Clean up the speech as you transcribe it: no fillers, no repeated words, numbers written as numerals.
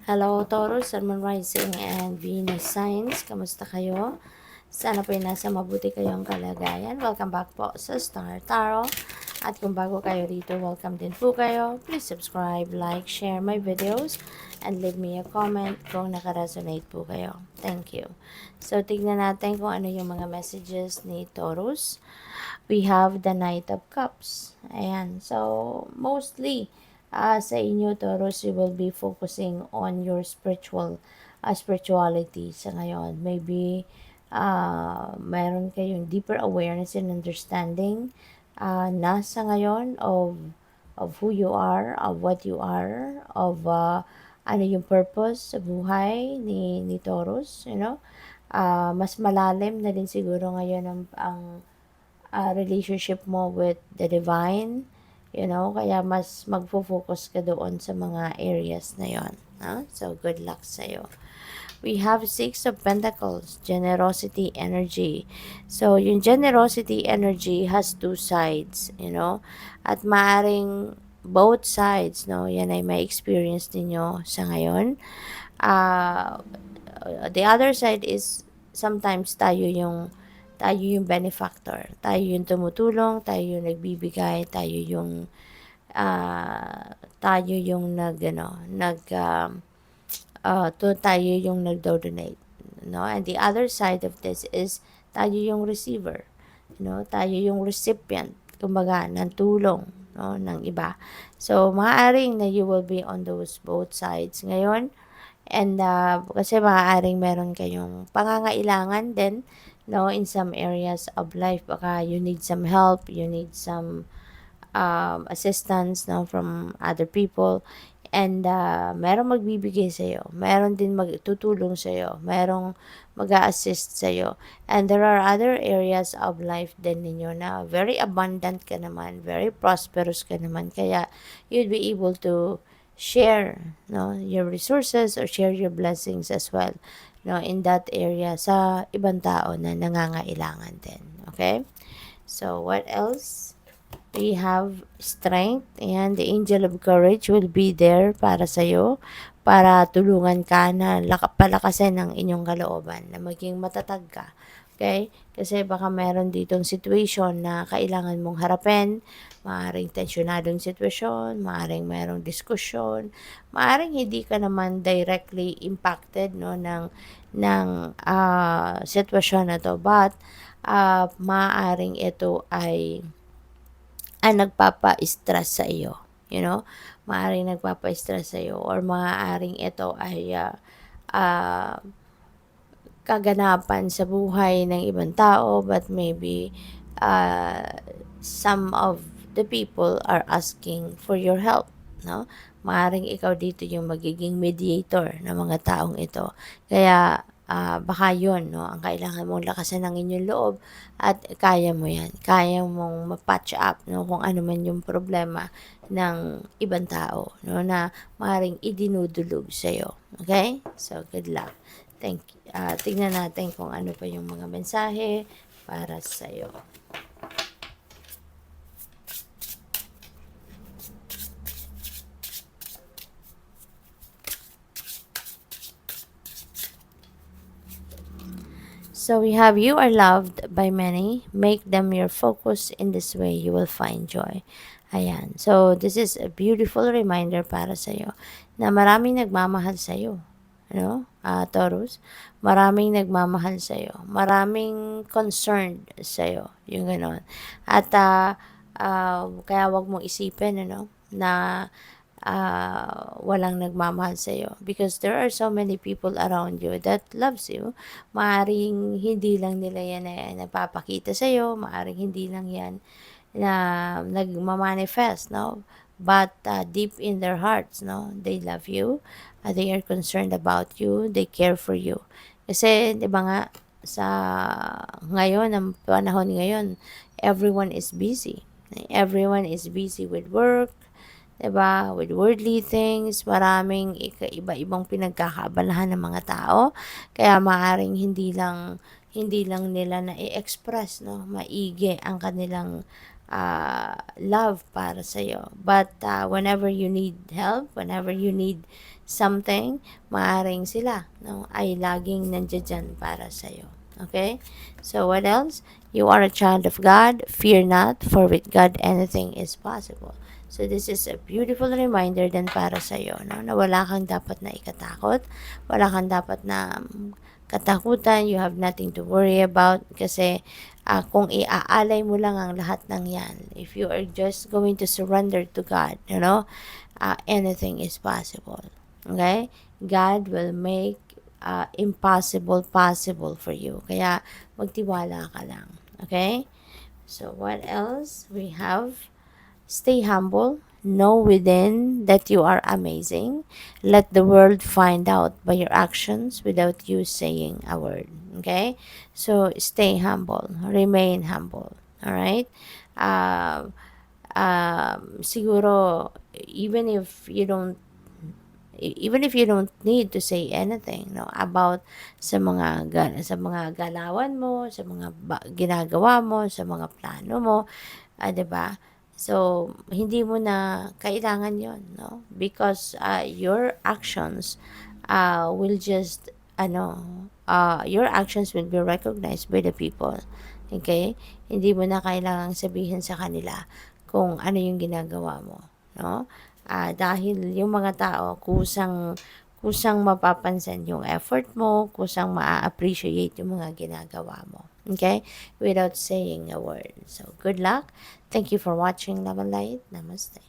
Hello, Taurus, Sun, Moon Rising, and Venus Signs. Kamusta kayo? Sana po ay nasa mabuti kayong kalagayan. Welcome back po sa Star Tarot. At kung bago kayo rito, welcome din po kayo. Please subscribe, like, share my videos, and leave me a comment kung nakaresonate po kayo. Thank you. So, tignan natin kung ano yung mga messages ni Taurus. We have the Knight of Cups. Ayan. So, mostly, sa inyo, Taurus, you will be focusing on your spirituality sa ngayon. Maybe, mayroon kayong deeper awareness and understanding na sa ngayon of who you are, of what you are, of ano yung purpose sa buhay ni Taurus, you know. Mas malalim na din siguro ngayon ang relationship mo with the divine, you know, kaya mas magfo-focus ka doon sa mga areas na yon. So, good luck sa'yo. We have Six of Pentacles, generosity energy. So, yung generosity energy has two sides, you know, at maaring both sides, no, yan ay may experience ninyo sa ngayon. The other side is sometimes tayo yung benefactor. Tayo yung tumutulong, tayo yung nagbibigay, tayo yung tayo yung nagdo-donate, no? And the other side of this is tayo yung receiver, tayo yung recipient, kumbaga, ng tulong, no, ng iba. So, maaaring na you will be on those both sides ngayon. And kasi maaaring meron kayong pangangailangan din, no, in some areas of life. Baka you need some help, you need some assistance, no, from other people. And merong magbibigay sa'yo, meron din magtutulong sa'yo, merong mag-a-assist sa'yo. And there are other areas of life din ninyo na very abundant ka naman, very prosperous ka naman. Kaya you'd be able to share, no, your resources or share your blessings as well, no, in that area sa ibang tao na nangangailangan din. Okay? So, what else? We have strength, and the angel of courage will be there para sa'yo, para tulungan ka na palakasin ang inyong kalooban, na maging matatag ka. Okay? Kasi baka meron ditong situation na kailangan mong harapin, maaaring tensyonadong sitwasyon, maaaring merong diskusyon, maaaring hindi ka naman directly impacted, no, ng sitwasyon na to, but maaaring ito ay nagpapa-stress sa iyo, you know, maaaring nagpapa-stress sa iyo, or maaaring ito ay kaganapan sa buhay ng ibang tao, but maybe some of the people are asking for your help, no? Maaaring ikaw dito yung magiging mediator ng mga taong ito. Kaya baka yun, no, ang kailangan mong lakasan ng inyong loob, at kaya mo yan. Kaya mong ma-patch up, no, kung ano man yung problema ng ibang tao, no, na maaaring idinudulog sa'yo. Okay? So, good luck. Thank you. Tignan natin kung ano pa yung mga mensahe para sa'yo. So we have, you are loved by many. Make them your focus. In this way, you will find joy. Ayan. So, this is a beautiful reminder para sa'yo na maraming nagmamahal sa'yo. Ano? Taurus, maraming nagmamahal sa'yo. Maraming concerned sa'yo. Yung ganon. At kaya wag mong isipin, ano, na walang nagmamahal sa'yo. Because there are so many people around you that loves you. Maaring hindi lang nila yan na napapakita sa'yo. Maaring hindi lang yan na nagmamanifest, no? But deep in their hearts, no, they love you. They are concerned about you. They care for you. Kasi, di ba nga, sa ngayon, ang panahon ngayon, everyone is busy. Everyone is busy with work, diba? With worldly things, maraming iba-ibang pinagkakaabalahan ng mga tao. Kaya maaring hindi lang nila na i-express, no, maigi ang kanilang love para sa'yo. But whenever you need help, whenever you need something, maaring sila, no, ay laging nandiyan dyan para sa'yo. Okay? So what else? You are a child of God. Fear not, for with God anything is possible. So this is a beautiful reminder din para sa'yo, no, na wala kang dapat na ikatakot, wala kang dapat na katakutan, you have nothing to worry about kasi kung iaalay mo lang ang lahat ng yan, if you are just going to surrender to God, anything is possible. Okay? God will make impossible possible for you. Kaya magtiwala ka lang. Okay? So what else we have? Stay humble. Know within that you are amazing. Let the world find out by your actions without you saying a word. Okay? So stay humble. Remain humble. Alright? Um, Siguro, even if you don't need to say anything, no, about sa mga galawan mo, sa mga ginagawa mo, sa mga plano mo, 'di ba? So hindi mo na kailangan 'yon, no, because your actions will just your actions will be recognized by the people. Okay? Hindi mo na kailangang sabihin sa kanila kung ano yung ginagawa mo, no? Dahil yung mga tao kusang mapapansin yung effort mo, kusang maa-appreciate yung mga ginagawa mo. Okay? Without saying a word. So, good luck. Thank you for watching Love and Light. Namaste.